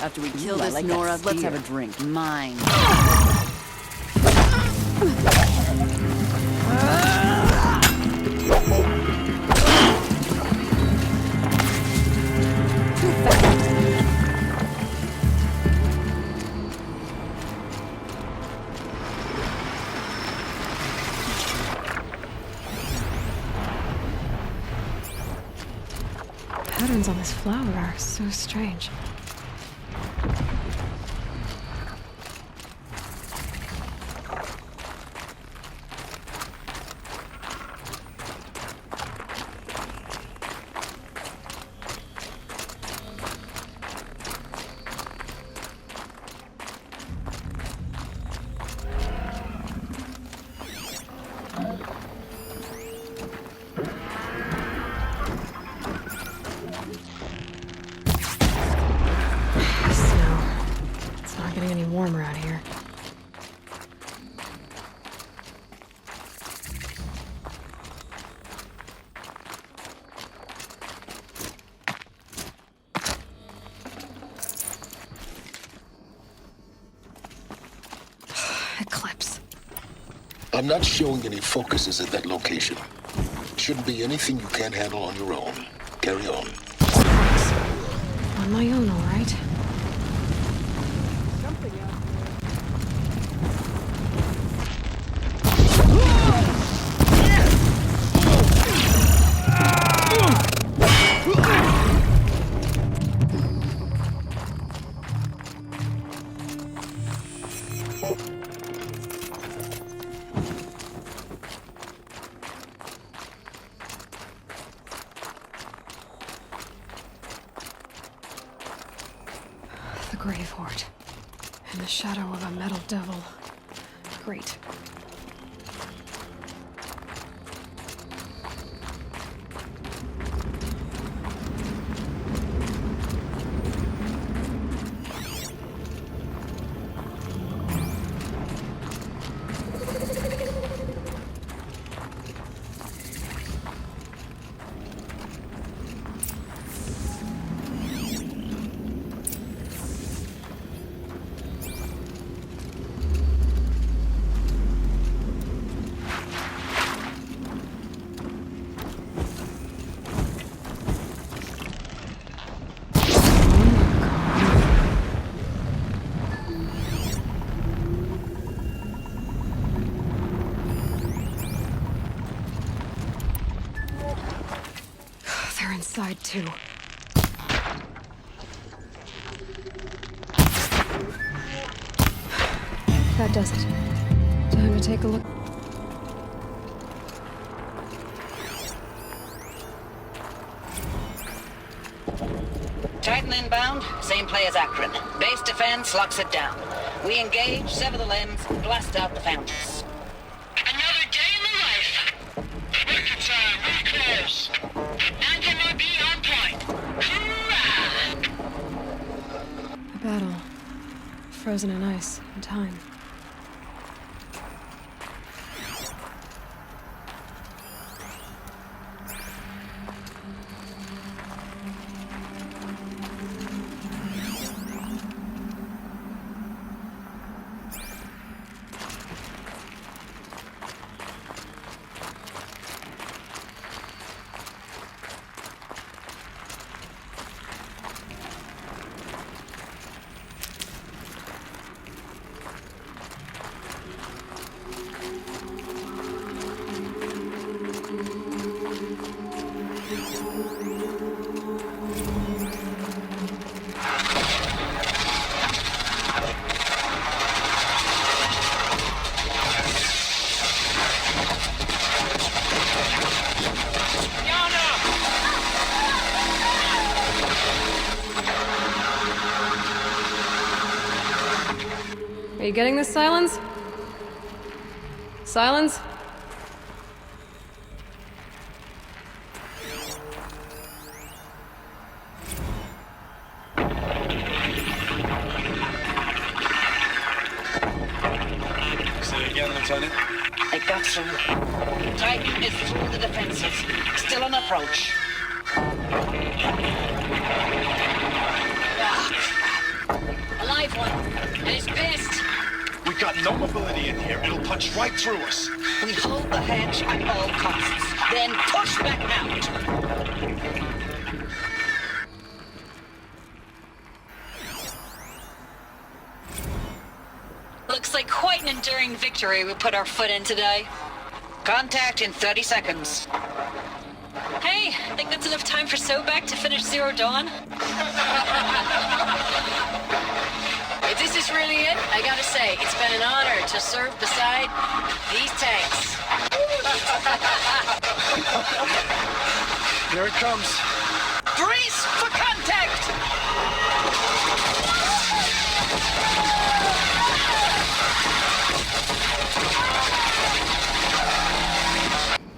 After we kill this Nora, let's have a drink. Mine. Patterns on this flower are so strange. Warmer out here. Eclipse. I'm not showing any focuses at that location. Shouldn't be anything you can't handle on your own. Carry on. On my own, all right. The Grave Horde. In the shadow of a metal devil. Great. They're inside too. That does it. Time to take a look. Titan inbound, same play as Akron. Base defense locks it down. We engage, sever the limbs, blast out the fountains. Another day in the life. Wicked time, really close. MB on point. Hoorah! A battle. Frozen in ice and time. Are you getting this, Silence? Silence? Say it again, Lieutenant. It got through. Titan is through the defenses. Still on approach. A live one. And he's pissed. We got no mobility in here. It'll punch right through us. We hold the hedge at all costs, then push back out. Looks like quite an enduring victory we put our foot in today. Contact in 30 seconds. Hey, think that's enough time for Sobek to finish Zero Dawn? If this is really it, I gotta say, it's been an honor to serve beside these tanks. Here it comes. Brace for contact!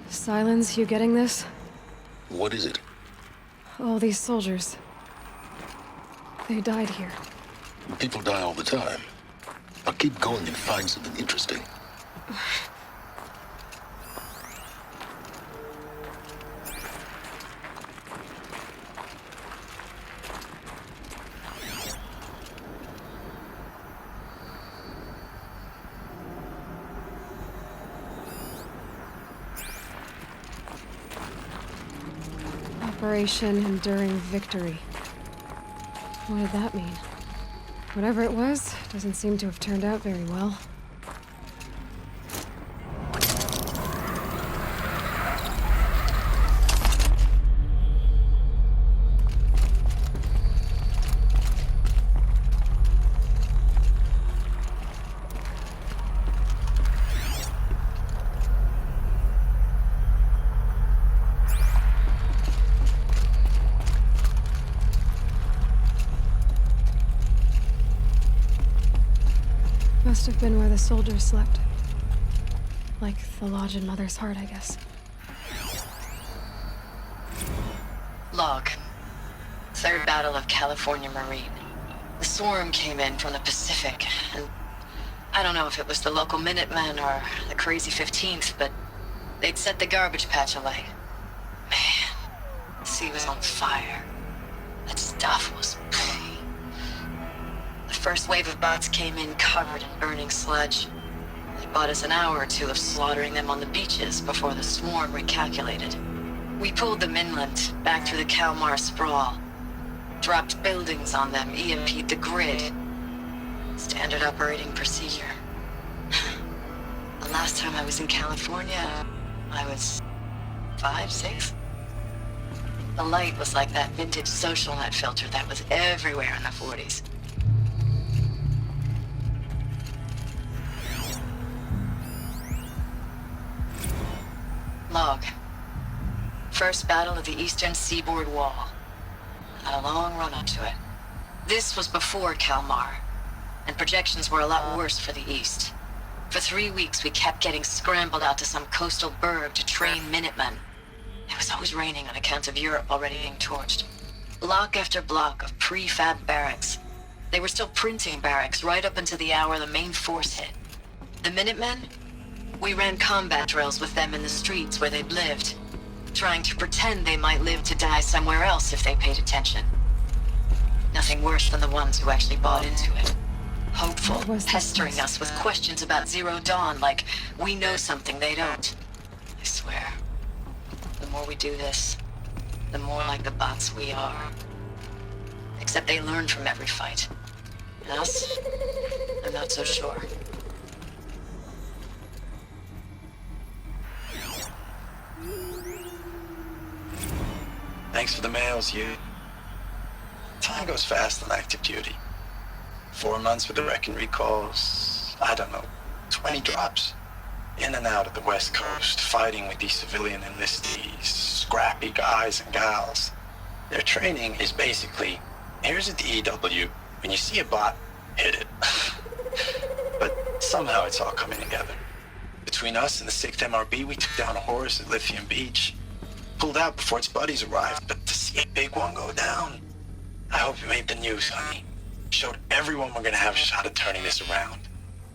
Silence, you getting this? What is it? All these soldiers. They died here. People die all the time. I'll keep going and find something interesting. Operation Enduring Victory. What did that mean? Whatever it was, doesn't seem to have turned out very well. Must have been where the soldiers slept. Like the lodge in Mother's Heart, I guess. Log. Third Battle of California Marine. The swarm came in from the Pacific, and I don't know if it was the local Minutemen or the crazy 15th, but they'd set the garbage patch alight. Man, the sea was on fire. That stuff was The first wave of bots came in covered in burning sludge. It bought us an hour or two of slaughtering them on the beaches before the swarm recalculated. We pulled them inland, back through the Kalmar sprawl. Dropped buildings on them, EMP'd the grid. Standard operating procedure. The last time I was in California, I was 5, 6? The light was like that vintage social net filter that was everywhere in the 40s. Log. First battle of the eastern seaboard wall. Had a long run up to it. This was before Kalmar, and projections were a lot worse for the east. For 3 weeks, we kept getting scrambled out to some coastal burg to train Minutemen. It was always raining on account of Europe already being torched. Block after block of prefab barracks. They were still printing barracks right up until the hour the main force hit. The Minutemen? We ran combat drills with them in the streets where they'd lived, trying to pretend they might live to die somewhere else if they paid attention. Nothing worse than the ones who actually bought into it. Hopeful, pestering us with questions about Zero Dawn like we know something they don't. I swear, the more we do this, the more like the bots we are. Except they learn from every fight. And us? I'm not so sure. Thanks for the mails, you. Time goes fast on active duty. 4 months with the wreck and recalls, I don't know, 20 drops. In and out of the West Coast, fighting with these civilian enlistees, scrappy guys and gals. Their training is basically, here's a DEW, when you see a bot, hit it. But somehow it's all coming together. Between us and the 6th MRB, we took down a horse at Lithium Beach. Pulled out before its buddies arrived, but to see a big one go down, I hope it made the news, honey. Showed everyone we're gonna have a shot at turning this around.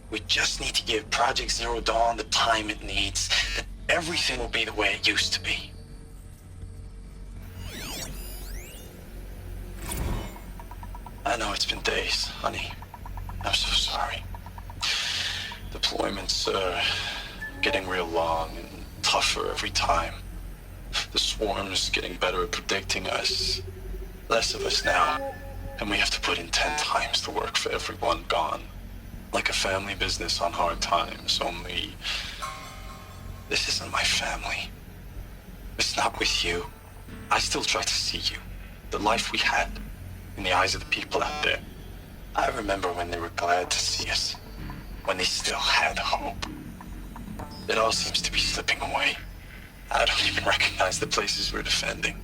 We just need to give Project Zero Dawn the time it needs, then everything will be the way it used to be. I know it's been days, honey. I'm so sorry. Deployments are getting real long and tougher every time. The swarm's getting better at predicting us. Less of us now, and we have to put in 10 times the work for everyone gone. Like a family business on hard times, only this isn't my family. It's not with you. I still try to see you, the life we had, in the eyes of the people out there. I remember when they were glad to see us, when they still had hope. It all seems to be slipping away. I don't even recognize the places we're defending.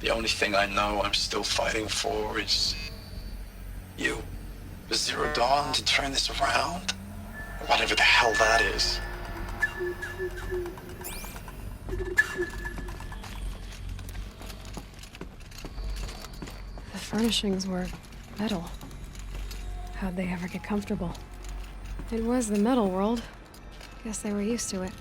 The only thing I know I'm still fighting for is you. The Zero Dawn to turn this around? Whatever the hell that is. The furnishings were metal. How'd they ever get comfortable? It was the metal world. Guess they were used to it.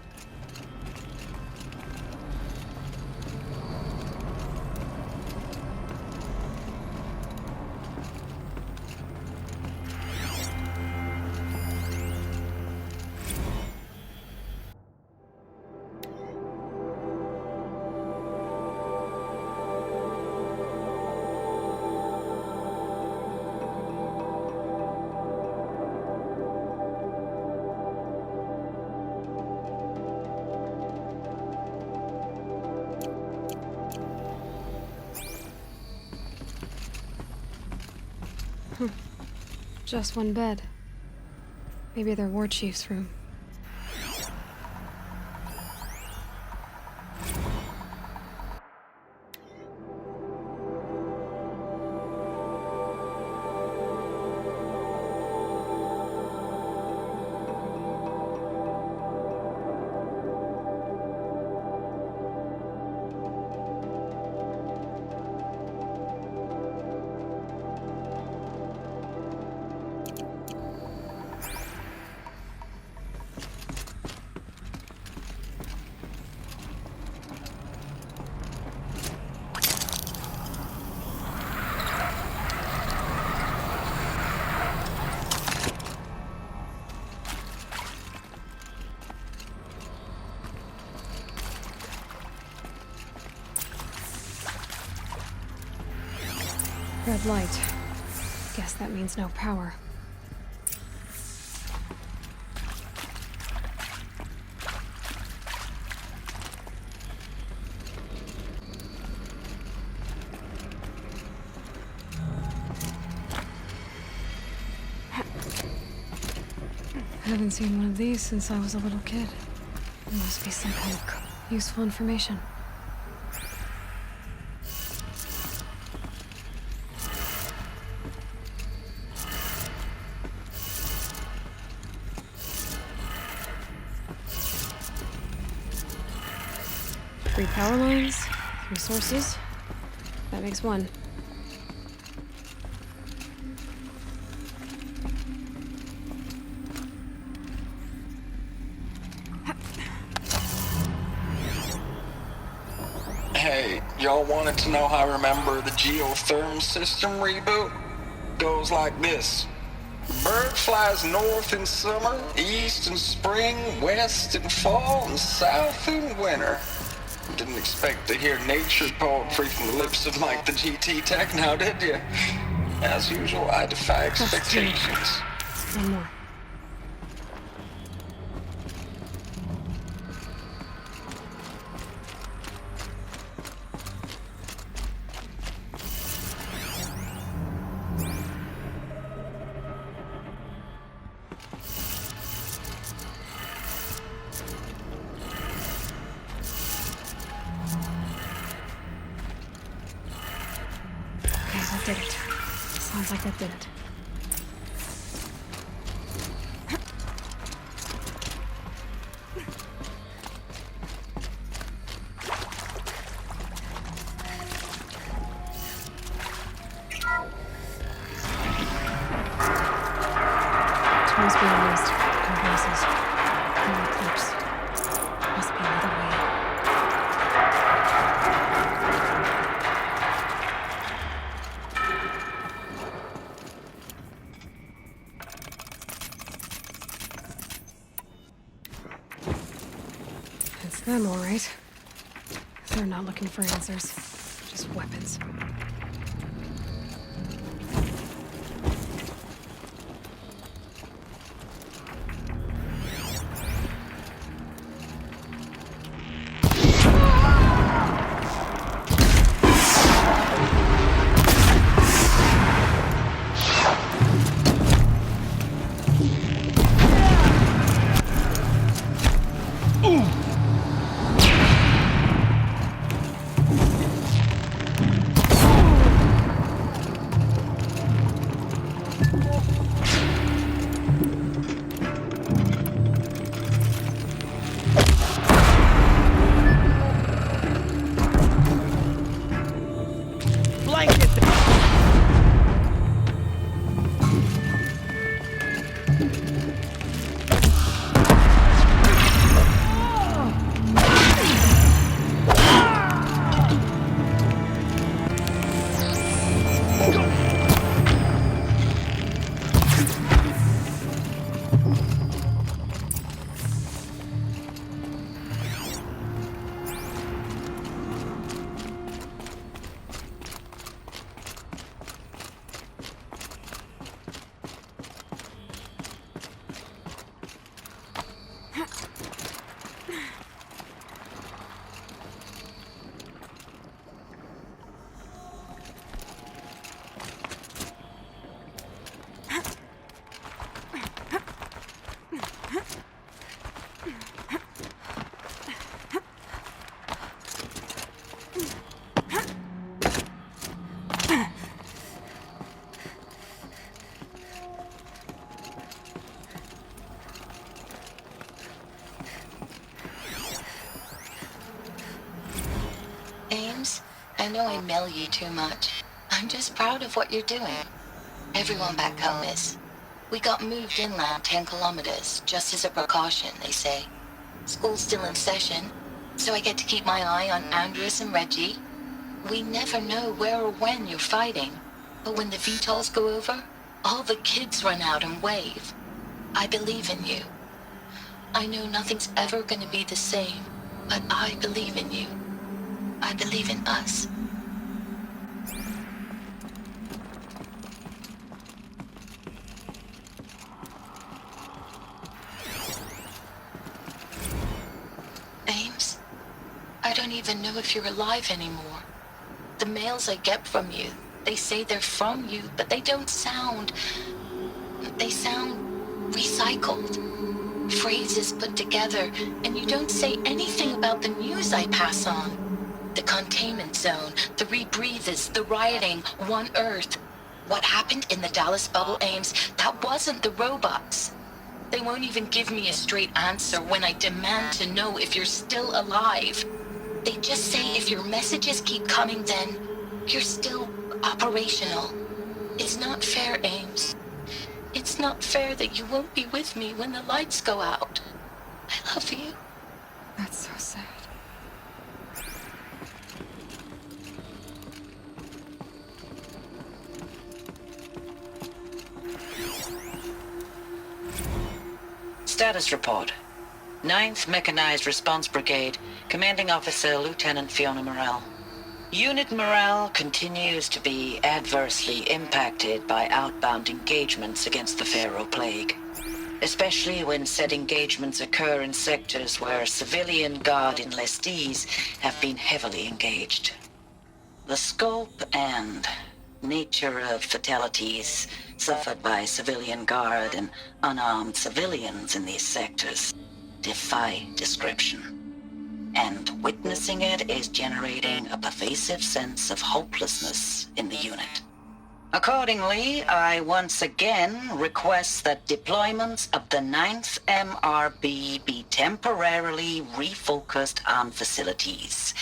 Just one bed. Maybe their war chief's room. Red light. Guess that means no power. I haven't seen one of these since I was a little kid. There must be some kind of useful information. Three power lines, 3 sources. That makes 1. Hey, y'all wanted to know how I remember the geotherm system reboot? Goes like this. Bird flies north in summer, east in spring, west in fall, and south in winter. Didn't expect to hear nature poetry from the lips of Mike the GT Tech now, did you? As usual, I defy expectations. One more. That did it. Sounds like that did it. Tools being used. Devices. No eclipse. Must be another way. them, all right. They're not looking for answers, just weapons. I know I mail you too much. I'm just proud of what you're doing. Everyone back home is. We got moved inland 10 kilometers, just as a precaution, they say. School's still in session, so I get to keep my eye on Andres and Reggie. We never know where or when you're fighting, but when the VTOLs go over, all the kids run out and wave. I believe in you. I know nothing's ever gonna be the same, but I believe in you. I believe in us. Ames, I don't even know if you're alive anymore. The mails I get from you, they say they're from you, but they don't sound... They sound recycled. Phrases put together, and you don't say anything about the news I pass on. The containment zone, the rebreathers, the rioting, One Earth. What happened in the Dallas bubble, Ames, that wasn't the robots. They won't even give me a straight answer when I demand to know if you're still alive. They just say if your messages keep coming, then you're still operational. It's not fair, Ames. It's not fair that you won't be with me when the lights go out. I love you. That's so sad. Status report. 9th Mechanized Response Brigade, Commanding Officer Lieutenant Fiona Morrell. Unit morale continues to be adversely impacted by outbound engagements against the Pharaoh Plague, especially when said engagements occur in sectors where civilian guard enlistees have been heavily engaged. The scope and nature of fatalities suffered by civilian guard and unarmed civilians in these sectors defy description. And witnessing it is generating a pervasive sense of hopelessness in the unit. Accordingly, I once again request that deployments of the 9th MRB be temporarily refocused on facilities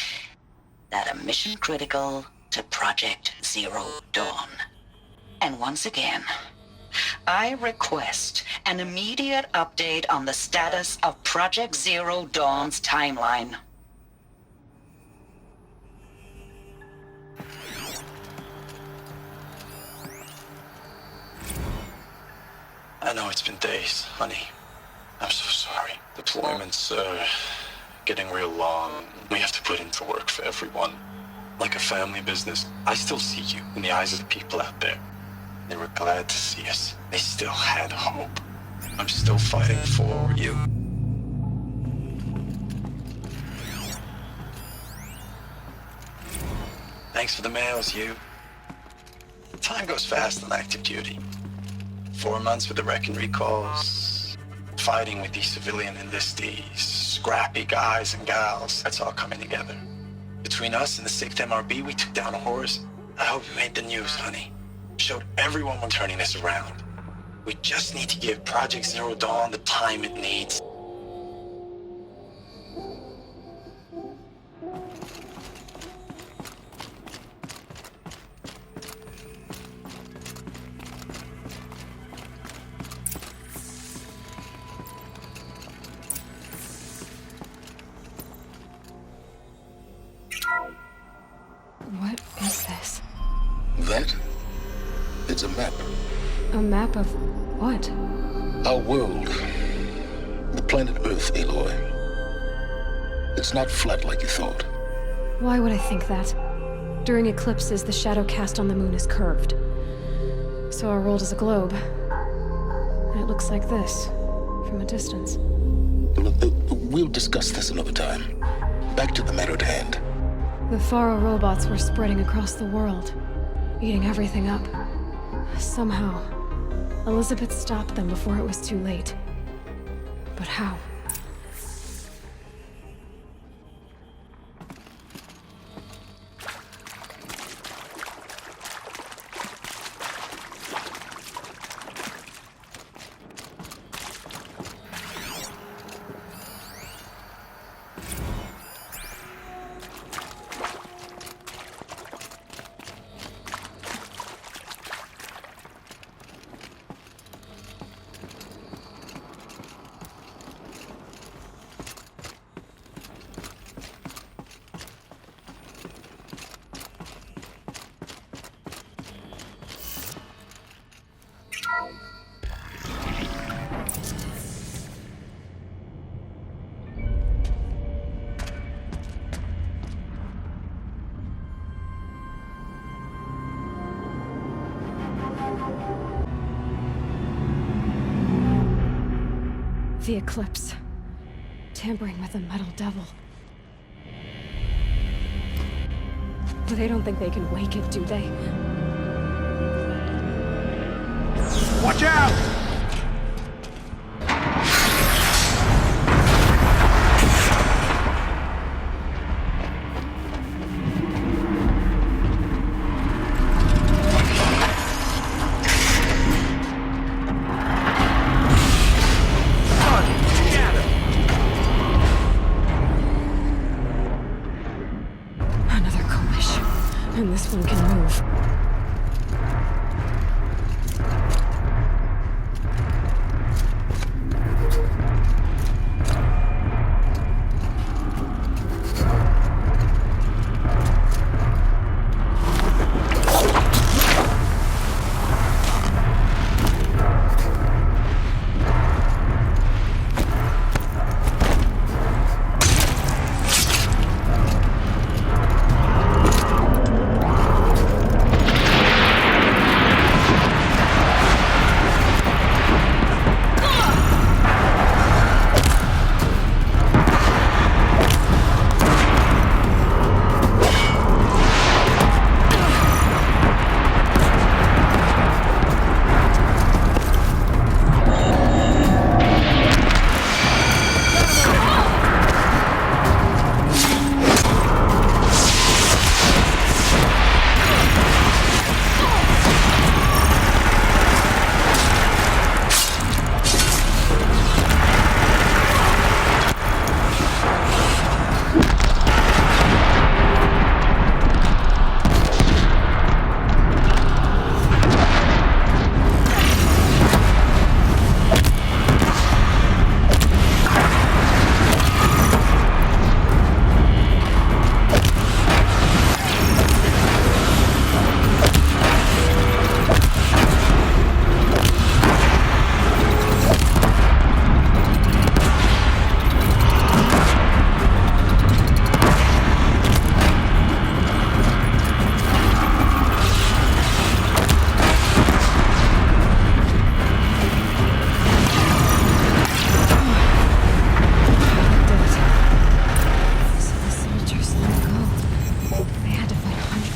that are mission critical to Project Zero Dawn. And once again, I request an immediate update on the status of Project Zero Dawn's timeline. I know it's been days, honey. I'm so sorry. Deployments, getting real long. We have to put into work for everyone. Like a family business. I still see you in the eyes of the people out there. They were glad to see us. They still had hope. I'm still fighting for you. Thanks for the mails, you. Time goes fast on active duty. 4 months with the wreck and recalls. Fighting with these civilian enlistees. Scrappy guys and gals. That's all coming together. Between us and the 6th MRB, we took down a horse. I hope you made the news, honey. Showed everyone we're turning this around. We just need to give Project Zero Dawn the time it needs. What is this? That? It's a map. A map of what? Our world. The planet Earth, Aloy. It's not flat like you thought. Why would I think that? During eclipses, the shadow cast on the moon is curved. So our world is a globe. And it looks like this, from a distance. We'll discuss this another time. Back to the matter at hand. The Faro robots were spreading across the world, eating everything up. Somehow, Elizabeth stopped them before it was too late. But how? The eclipse. Tampering with the metal devil. But they don't think they can wake it, do they? Watch out! Another collision. And this one can move.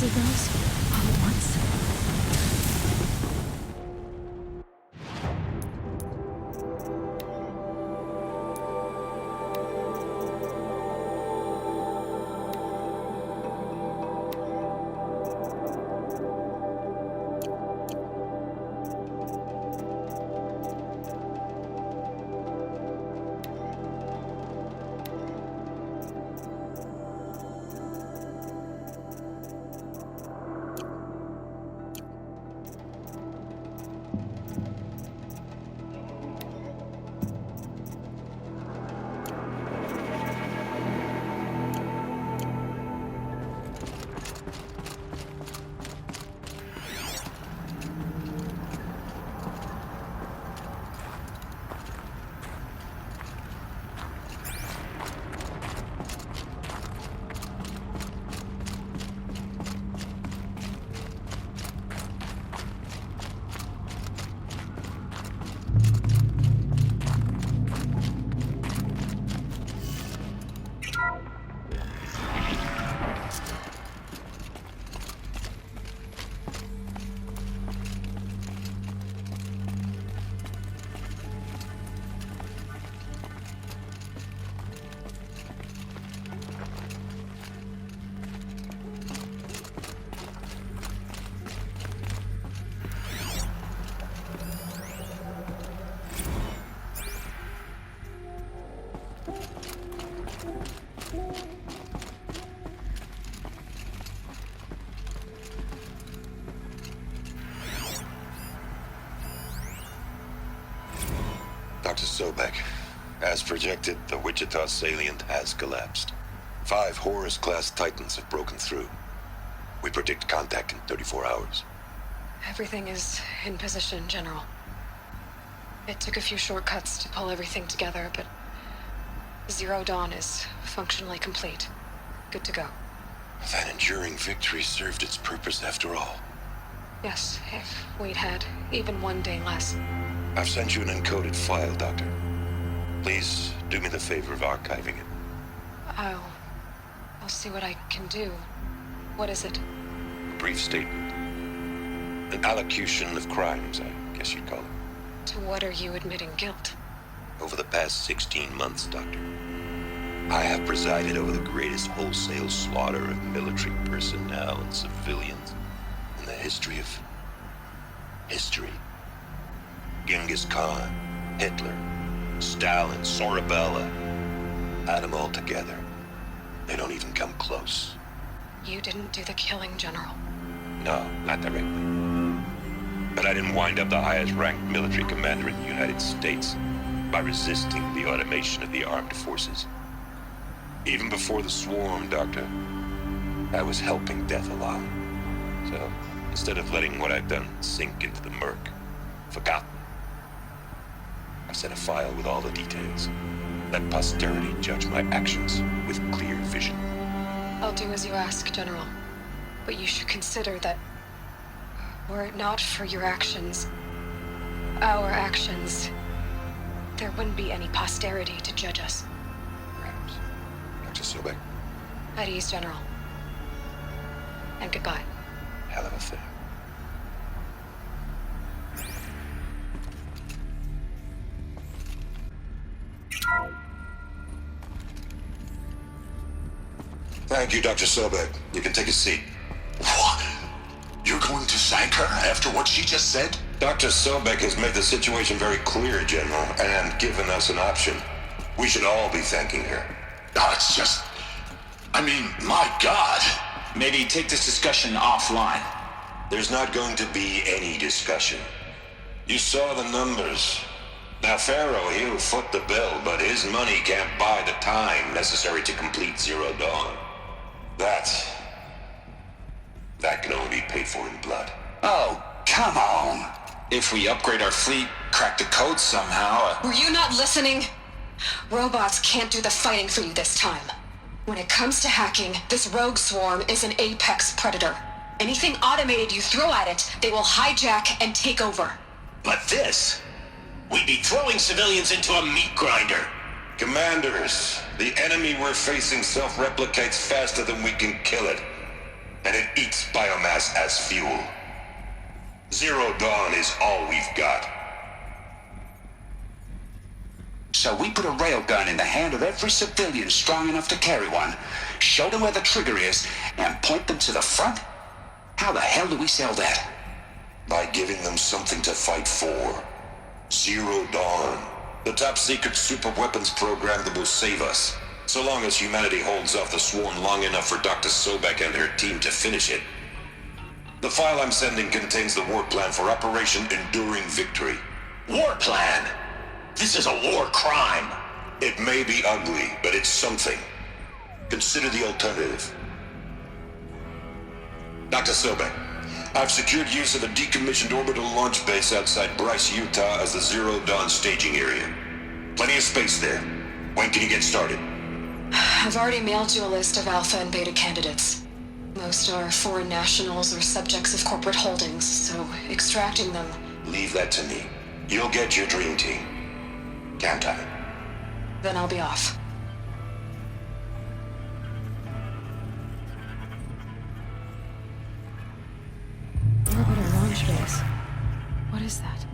of those all at once. Dr. Sobek, as projected, the Wichita salient has collapsed. 5 Horus-class Titans have broken through. We predict contact in 34 hours. Everything is in position, General. It took a few shortcuts to pull everything together, but Zero Dawn is functionally complete. Good to go. That enduring victory served its purpose after all. Yes, if we'd had even one day less. I've sent you an encoded file, Doctor. Please do me the favor of archiving it. I'll see what I can do. What is it? A brief statement. An allocution of crimes, I guess you'd call it. To what are you admitting guilt? Over the past 16 months, Doctor, I have presided over the greatest wholesale slaughter of military personnel and civilians in the history of history. Genghis Khan, Hitler, Stalin, Sorabella. Add them all together. They don't even come close. You didn't do the killing, General. No, not directly. But I didn't wind up the highest-ranked military commander in the United States by resisting the automation of the armed forces. Even before the swarm, Doctor, I was helping death along. So, instead of letting what I've done sink into the murk, forgotten, I sent a file with all the details. Let posterity judge my actions with clear vision. I'll do as you ask, General. But you should consider that were it not for your actions, our actions, there wouldn't be any posterity to judge us. Perhaps. Dr. Sobek. At ease, General. And goodbye. Hell of a thing. Thank you, Dr. Sobek. You can take a seat. What? You're going to thank her after what she just said? Dr. Sobek has made the situation very clear, General, and given us an option. We should all be thanking her. No, it's just... I mean, my God. Maybe take this discussion offline. There's not going to be any discussion. You saw the numbers. Now, Pharaoh, he'll foot the bill, but his money can't buy the time necessary to complete Zero Dawn. That can only be paid for in blood. Oh, come on. If we upgrade our fleet, crack the code somehow... Were you not listening? Robots can't do the fighting for you this time. When it comes to hacking, this rogue swarm is an apex predator. Anything automated you throw at it, they will hijack and take over. But this... we'd be throwing civilians into a meat grinder. Commanders, the enemy we're facing self-replicates faster than we can kill it. And it eats biomass as fuel. Zero Dawn is all we've got. So we put a railgun in the hand of every civilian strong enough to carry one, show them where the trigger is, and point them to the front? How the hell do we sell that? By giving them something to fight for. Zero Dawn. The top secret super weapons program that will save us. So long as humanity holds off the Swarm long enough for Dr. Sobek and her team to finish it. The file I'm sending contains the war plan for Operation Enduring Victory. War plan? This is a war crime. It may be ugly, but it's something. Consider the alternative. Dr. Sobek, I've secured use of a decommissioned orbital launch base outside Bryce, Utah as the Zero Dawn staging area. Plenty of space there. When can you get started? I've already mailed you a list of Alpha and Beta candidates. Most are foreign nationals or subjects of corporate holdings, so extracting them... Leave that to me. You'll get your dream team. Count on it. Then I'll be off. Orbital launch base. What is that?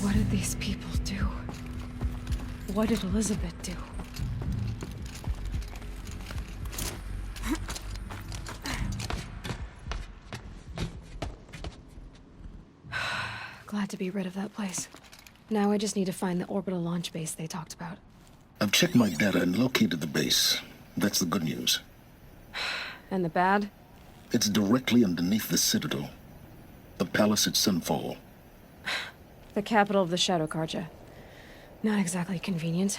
What did these people do? What did Elizabeth do? Glad to be rid of that place. Now I just need to find the orbital launch base they talked about. I've checked my data and located the base. That's the good news. And the bad? It's directly underneath the Citadel. The palace at Sunfall. The capital of the Shadow Carja. Not exactly convenient.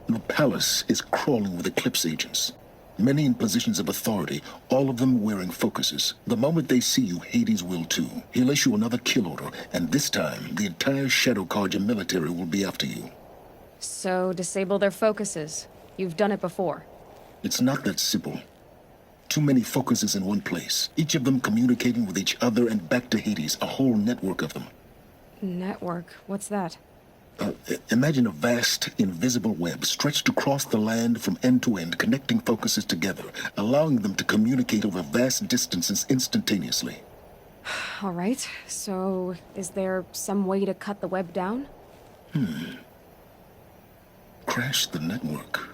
The palace is crawling with Eclipse agents. Many in positions of authority, all of them wearing focuses. The moment they see you, Hades will too. He'll issue another kill order, and this time, the entire Shadow Carja military will be after you. So, disable their focuses. You've done it before. It's not that simple. Too many focuses in one place, each of them communicating with each other and back to Hades, a whole network of them. Network? What's that? Imagine a vast, invisible web stretched across the land from end to end, connecting focuses together, allowing them to communicate over vast distances instantaneously. All right, so is there some way to cut the web down? Crash the network.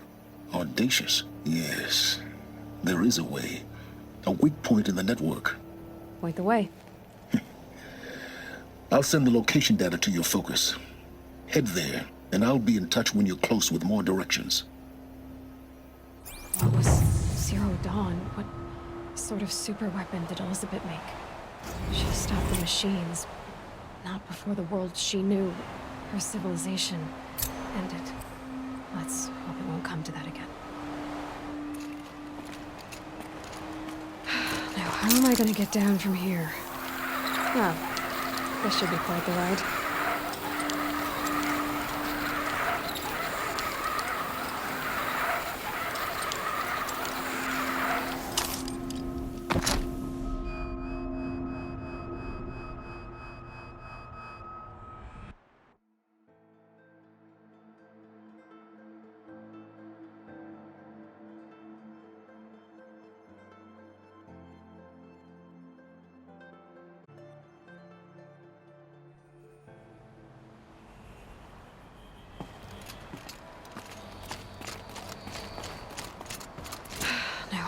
Audacious. Yes, there is a way. A weak point in the network. Point the way. I'll send the location data to your focus. Head there, and I'll be in touch when you're close with more directions. What was Zero Dawn? What sort of super weapon did Elizabeth make? She stopped the machines. Not before the world she knew, her civilization, ended. Let's hope it won't come to that again. Now, how am I gonna get down from here? Oh, this should be quite the ride.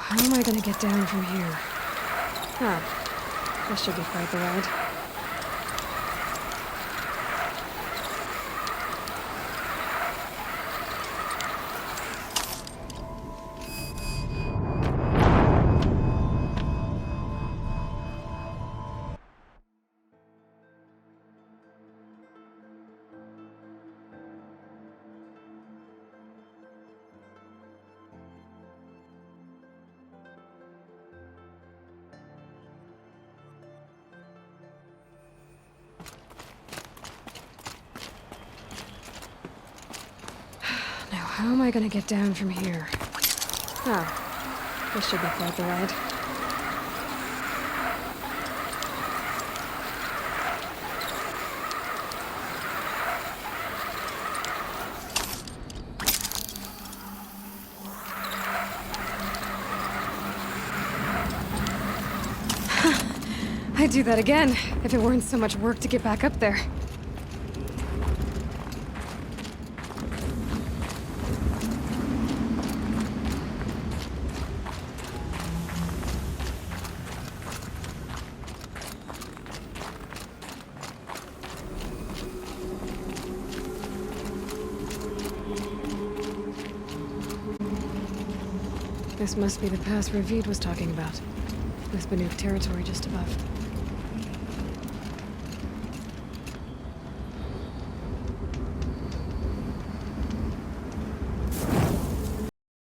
How am I gonna get down from here? This should be quite the ride. How am I gonna get down from here? This should be quite the ride. I'd do that again, if it weren't so much work to get back up there. This must be the pass Ravid was talking about, with Banuk territory just above.